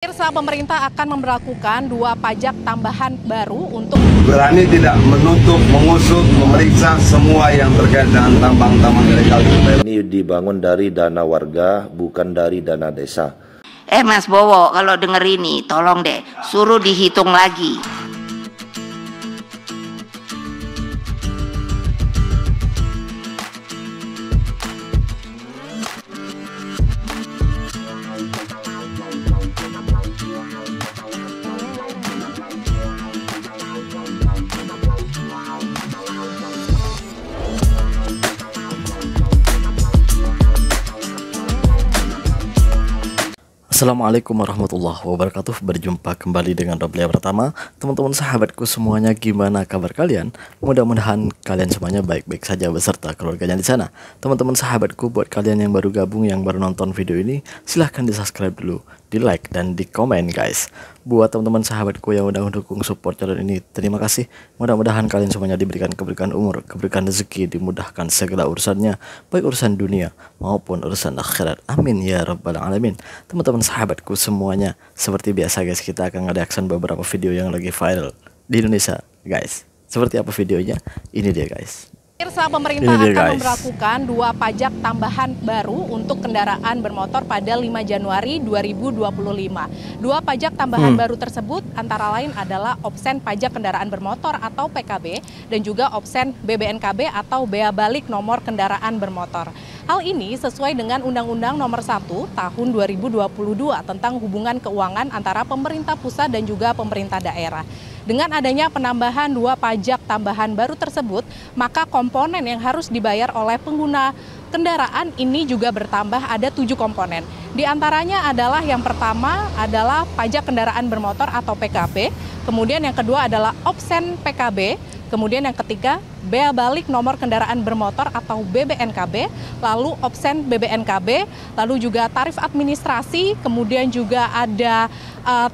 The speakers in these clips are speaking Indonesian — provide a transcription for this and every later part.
Pemirsa, pemerintah akan memberlakukan 2 pajak tambahan baru untuk berani tidak menutup, mengusut, memeriksa semua yang terkait dengan tambang-tambang ilegal. Ini dibangun dari dana warga, bukan dari dana desa. Mas Bowo, kalau denger ini, tolong deh, suruh dihitung lagi. Assalamualaikum warahmatullahi wabarakatuh. Berjumpa kembali dengan Roblia pertama. Teman-teman sahabatku semuanya, gimana kabar kalian? Mudah-mudahan kalian semuanya baik-baik saja beserta keluarganya di sana. Teman-teman sahabatku, buat kalian yang baru gabung, yang baru nonton video ini, silahkan di subscribe dulu, di like dan di komen guys. Buat teman-teman sahabatku yang udah mendukung support channel ini, terima kasih. Mudah-mudahan kalian semuanya diberikan keberkahan umur, keberkahan rezeki, dimudahkan segala urusannya, baik urusan dunia maupun urusan akhirat. Amin ya rabbal alamin. Teman-teman sahabatku semuanya, seperti biasa guys, kita akan nge-reaction beberapa video yang lagi viral di Indonesia guys. Seperti apa videonya? Ini dia guys. Pemirsa, pemerintah akan memberlakukan 2 pajak tambahan baru untuk kendaraan bermotor pada 5 Januari 2025. 2 pajak tambahan baru tersebut antara lain adalah Obsen Pajak Kendaraan Bermotor atau PKB dan juga Obsen BBNKB atau Bea Balik Nomor Kendaraan Bermotor. Hal ini sesuai dengan Undang-Undang Nomor 1 Tahun 2022 tentang hubungan keuangan antara pemerintah pusat dan juga pemerintah daerah. Dengan adanya penambahan 2 pajak tambahan baru tersebut, maka komponen yang harus dibayar oleh pengguna kendaraan ini juga bertambah, ada 7 komponen. Di antaranya adalah yang pertama adalah pajak kendaraan bermotor atau PKB, kemudian yang kedua adalah Obsen PKB, kemudian yang ketiga Bea Balik Nomor Kendaraan Bermotor atau BBNKB, lalu Obsen BBNKB, lalu juga tarif administrasi, kemudian juga ada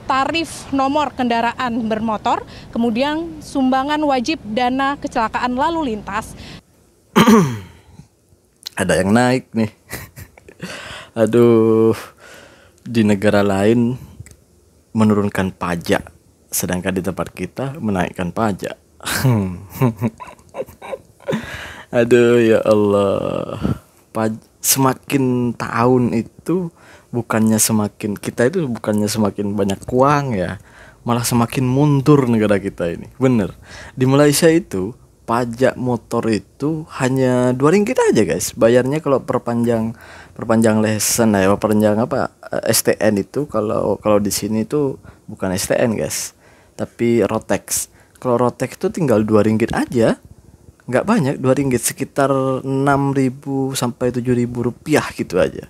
tarif nomor kendaraan bermotor, kemudian sumbangan wajib dana kecelakaan lalu lintas. Ada yang naik nih. Aduh, di negara lain menurunkan pajak, sedangkan di tempat kita menaikkan pajak. Aduh ya Allah, semakin tahun itu bukannya semakin, kita itu bukannya semakin banyak uang ya, malah semakin mundur negara kita ini. Bener, di Malaysia itu pajak motor itu hanya 2 ringgit aja guys bayarnya kalau perpanjang lesen ya, perpanjang apa STN itu. Kalau di sini itu bukan STN guys, tapi Rotex. Kalau Rotex itu tinggal 2 ringgit aja, nggak banyak, 2 ringgit, sekitar 6.000 sampai 7.000 rupiah gitu aja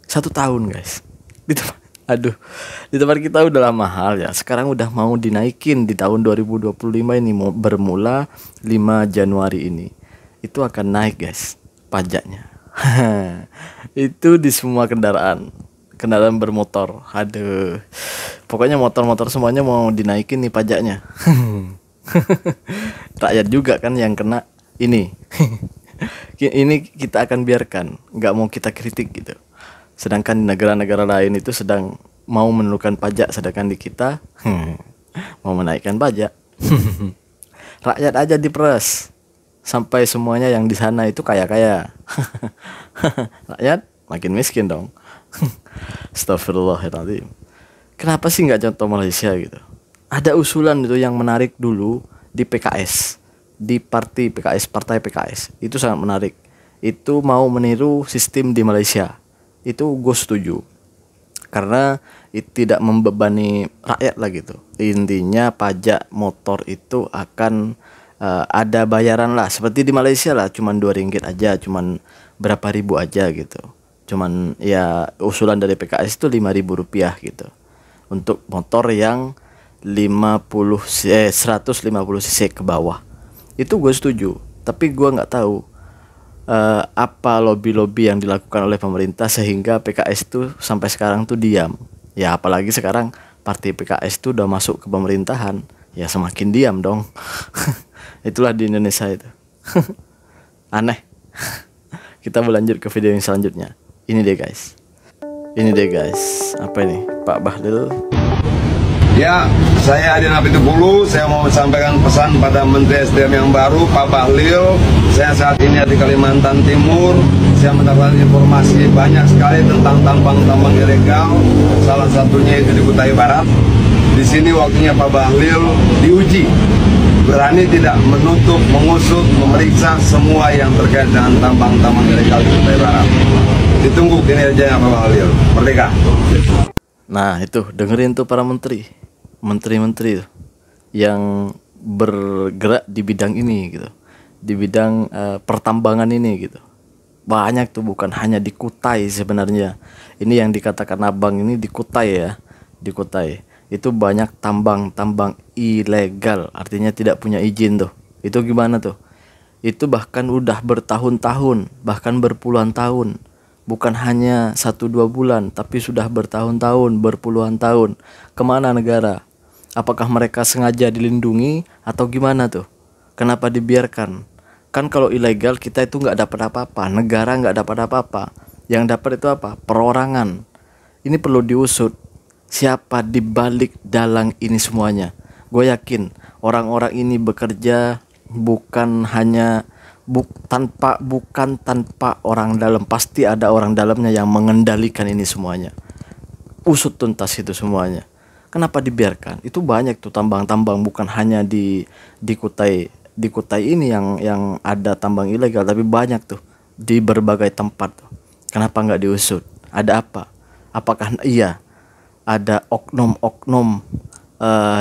1 tahun guys. Di tempat kita udah mahal ya, sekarang udah mau dinaikin di tahun 2025 ini, mau bermula 5 Januari ini itu akan naik guys pajaknya. Itu di semua kendaraan bermotor. Aduh, pokoknya motor-motor semuanya mau dinaikin nih pajaknya. Rakyat juga kan yang kena ini. Ini kita akan biarkan, nggak mau kita kritik gitu. Sedangkan di negara-negara lain itu sedang mau menurunkan pajak, sedangkan di kita mau menaikkan pajak. Rakyat aja diperes sampai semuanya yang di sana itu kaya-kaya. Rakyat makin miskin dong. Astagfirullahaladzim. Kenapa sih nggak contoh Malaysia gitu? Ada usulan itu yang menarik dulu di PKS, di partai PKS itu sangat menarik. Itu mau meniru sistem di Malaysia. Itu gue setuju, karena itu tidak membebani rakyat lah gitu. Intinya pajak motor itu akan ada bayaran lah, seperti di Malaysia lah, cuman 2 ringgit aja, cuman berapa ribu aja gitu. Cuman ya usulan dari PKS itu 5.000 rupiah gitu untuk motor yang 150 cc ke bawah. Itu gue setuju, tapi gue nggak tahu apa lobby-lobby yang dilakukan oleh pemerintah sehingga PKS itu sampai sekarang tuh diam. Ya apalagi sekarang partai PKS itu udah masuk ke pemerintahan, ya semakin diam dong. Itulah di Indonesia itu. Aneh. Kita berlanjut ke video yang selanjutnya. Ini dia guys. Ini deh guys, apa ini Pak Bahlil? Ya, saya Adi Napitupulu, saya mau sampaikan pesan pada Menteri SDM yang baru, Pak Bahlil. Saya saat ini di Kalimantan Timur, saya mendapatkan informasi banyak sekali tentang tambang-tambang ilegal, salah satunya itu di Kutai Barat. Di sini waktunya Pak Bahlil diuji, berani tidak menutup, mengusut, memeriksa semua yang terkait dengan tambang-tambang ilegal di Kutai Barat. Ditunggu kinerjanya Pak Bahlil. Merdeka. Nah itu dengerin tuh para menteri yang bergerak di bidang ini gitu, di bidang pertambangan ini gitu. Banyak tuh, bukan hanya di Kutai sebenarnya. Ini yang dikatakan abang ini di Kutai ya, di Kutai itu banyak tambang ilegal, artinya tidak punya izin tuh. Itu gimana tuh? Itu bahkan udah bertahun-tahun, bahkan berpuluhan tahun. Bukan hanya 1-2 bulan, tapi sudah bertahun-tahun, berpuluhan tahun. Kemana negara? Apakah mereka sengaja dilindungi atau gimana tuh? Kenapa dibiarkan? Kan kalau ilegal kita itu nggak dapat apa-apa, negara nggak dapat apa-apa. Yang dapat itu apa? Perorangan. Ini perlu diusut. Siapa di balik dalang ini semuanya? Gue yakin orang-orang ini bekerja bukan hanya tanpa orang dalam. Pasti ada orang dalamnya yang mengendalikan ini semuanya. Usut tuntas itu semuanya. Kenapa dibiarkan? Itu banyak tuh tambang-tambang, bukan hanya di Kutai ini yang ada tambang ilegal, tapi banyak tuh di berbagai tempat tuh. Kenapa nggak diusut? Ada apa? Apakah iya ada oknum-oknum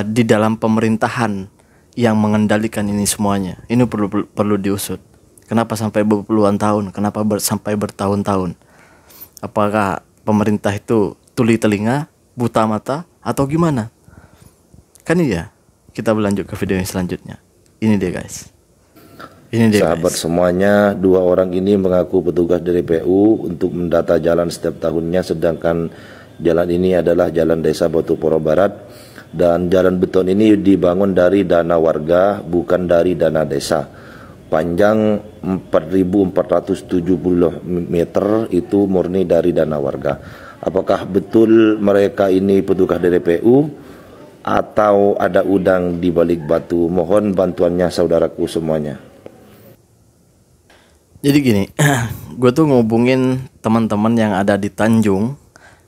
di dalam pemerintahan yang mengendalikan ini semuanya? Ini perlu diusut. Kenapa sampai berpuluhan tahun? Kenapa sampai bertahun-tahun? Apakah pemerintah itu tuli telinga, buta mata, atau gimana? Kan iya. Kita berlanjut ke video yang selanjutnya. Ini dia guys. Ini dia Sahabat guys. semuanya, 2 orang ini mengaku petugas dari PU untuk mendata jalan setiap tahunnya, sedangkan jalan ini adalah jalan desa Batu Poro Barat, dan jalan beton ini dibangun dari dana warga, bukan dari dana desa. Panjang 4.470 meter itu murni dari dana warga. Apakah betul mereka ini petugas dari PU atau ada udang di balik batu? Mohon bantuannya saudaraku semuanya. Jadi gini, gue tuh ngubungin teman-teman yang ada di Tanjung,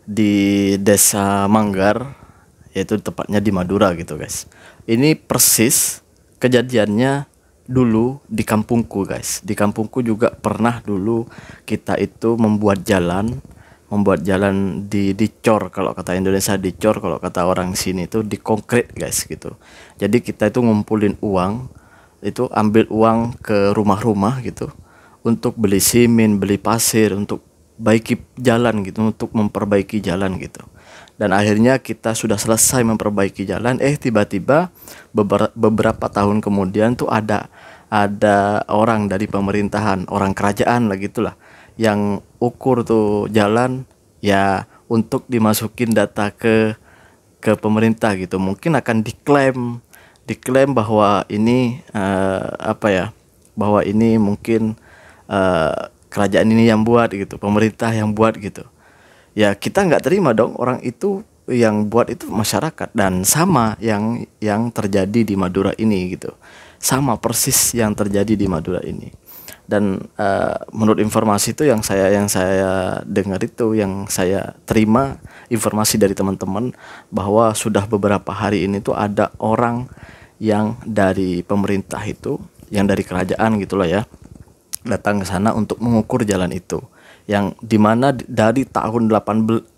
di Desa Manggar, yaitu tepatnya di Madura gitu guys. Ini persis kejadiannya dulu di kampungku guys. Di kampungku juga pernah dulu kita itu membuat jalan dicor, kalau kata Indonesia dicor, kalau kata orang sini itu dikonkret guys gitu. Jadi kita itu ngumpulin uang, itu ambil uang ke rumah-rumah gitu untuk beli simen, beli pasir, untuk baiki jalan gitu, untuk memperbaiki jalan gitu. Dan akhirnya kita sudah selesai memperbaiki jalan, tiba-tiba beberapa tahun kemudian tuh ada orang dari pemerintahan, orang kerajaan lah gitulah, yang ukur tuh jalan ya untuk dimasukin data ke pemerintah gitu. Mungkin akan diklaim bahwa ini bahwa ini mungkin kerajaan ini yang buat gitu, pemerintah yang buat gitu. Ya kita nggak terima dong, orang itu yang buat itu masyarakat. Dan sama yang terjadi di Madura ini gitu, sama persis yang terjadi di Madura ini. Dan menurut informasi itu yang saya dengar itu, yang saya terima informasi dari teman-teman, bahwa sudah beberapa hari ini tuh ada orang yang dari pemerintah itu, yang dari kerajaan gitulah ya, datang ke sana untuk mengukur jalan itu, yang dimana dari tahun 2018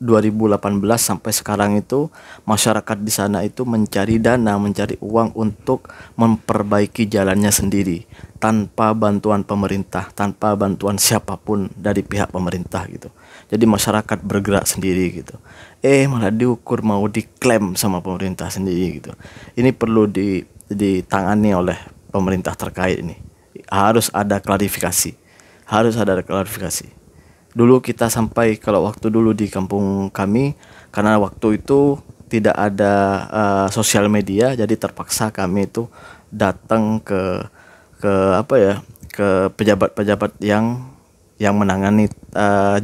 sampai sekarang itu masyarakat di sana itu mencari dana, mencari uang untuk memperbaiki jalannya sendiri tanpa bantuan pemerintah, tanpa bantuan siapapun dari pihak pemerintah gitu. Jadi masyarakat bergerak sendiri gitu. Malah diukur, mau diklaim sama pemerintah sendiri gitu. Ini perlu ditangani oleh pemerintah terkait ini. Harus ada klarifikasi. Dulu kita sampai, kalau waktu dulu di kampung kami, karena waktu itu tidak ada sosial media, jadi terpaksa kami itu datang ke pejabat-pejabat yang menangani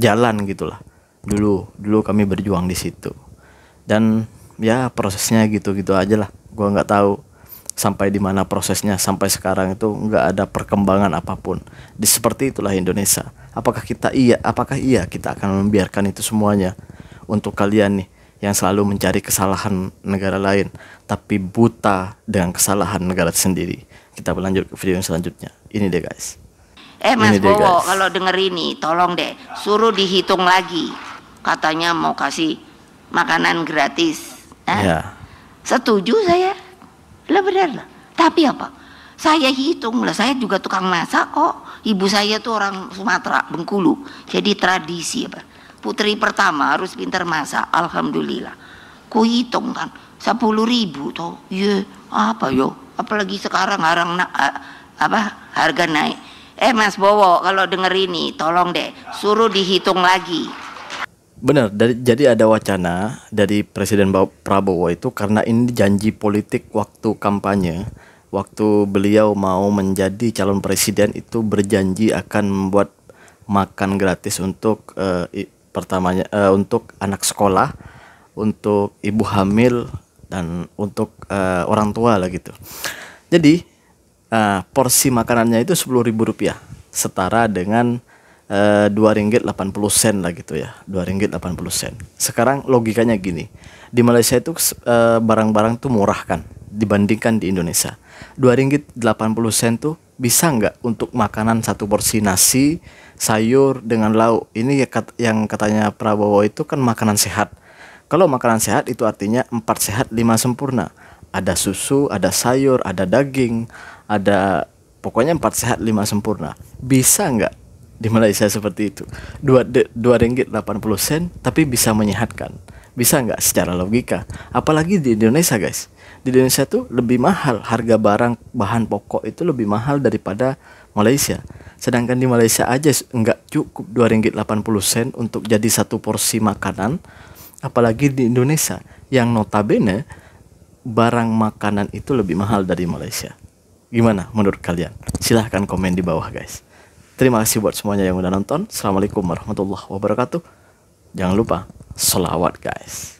jalan gitulah, Dulu kami berjuang di situ. Dan ya prosesnya gitu-gitu aja lah. Gua nggak tahu sampai di mana prosesnya. Sampai sekarang itu nggak ada perkembangan apapun. Seperti itulah Indonesia. Apakah iya kita akan membiarkan itu semuanya untuk kalian nih yang selalu mencari kesalahan negara lain tapi buta dengan kesalahan negara sendiri. Kita berlanjut ke video yang selanjutnya. Ini deh guys. Mas Bowo, kalau denger ini tolong deh suruh dihitung lagi. Katanya mau kasih makanan gratis. Ya. Setuju saya. Lah benar lah. Tapi apa? Saya hitung lah, saya juga tukang masak kok. Ibu saya tuh orang Sumatera, Bengkulu. Jadi tradisi apa? Putri pertama harus pintar masak. Alhamdulillah. Ku hitung kan 10.000 toh. Iya, apa yo? Apalagi sekarang harga naik. Mas Bowo, kalau denger ini tolong deh suruh dihitung lagi. Benar, jadi ada wacana dari Presiden Prabowo itu karena ini janji politik waktu kampanye. Waktu beliau mau menjadi calon presiden itu berjanji akan membuat makan gratis untuk untuk anak sekolah, untuk ibu hamil dan untuk orang tua lah gitu. Jadi porsi makanannya itu Rp10.000, setara dengan Rp2.80 lah gitu ya, Rp2.80. Sekarang logikanya gini, di Malaysia itu barang-barang tuh murah kan dibandingkan di Indonesia. Rp2.80 tuh bisa nggak untuk makanan satu porsi nasi, sayur dengan lauk. Ini yang katanya Prabowo itu kan makanan sehat. Kalau makanan sehat itu artinya 4 sehat 5 sempurna. Ada susu, ada sayur, ada daging, ada pokoknya 4 sehat 5 sempurna. Bisa nggak di Malaysia seperti itu? Rp2.80 tapi bisa menyehatkan. Bisa nggak secara logika? Apalagi di Indonesia guys. Di Indonesia tuh lebih mahal, harga bahan pokok itu lebih mahal daripada Malaysia. Sedangkan di Malaysia aja nggak cukup Rp2.80 untuk jadi satu porsi makanan. Apalagi di Indonesia yang notabene barang makanan itu lebih mahal dari Malaysia. Gimana menurut kalian? Silahkan komen di bawah guys. Terima kasih buat semuanya yang udah nonton. Assalamualaikum warahmatullahi wabarakatuh. Jangan lupa sholawat guys.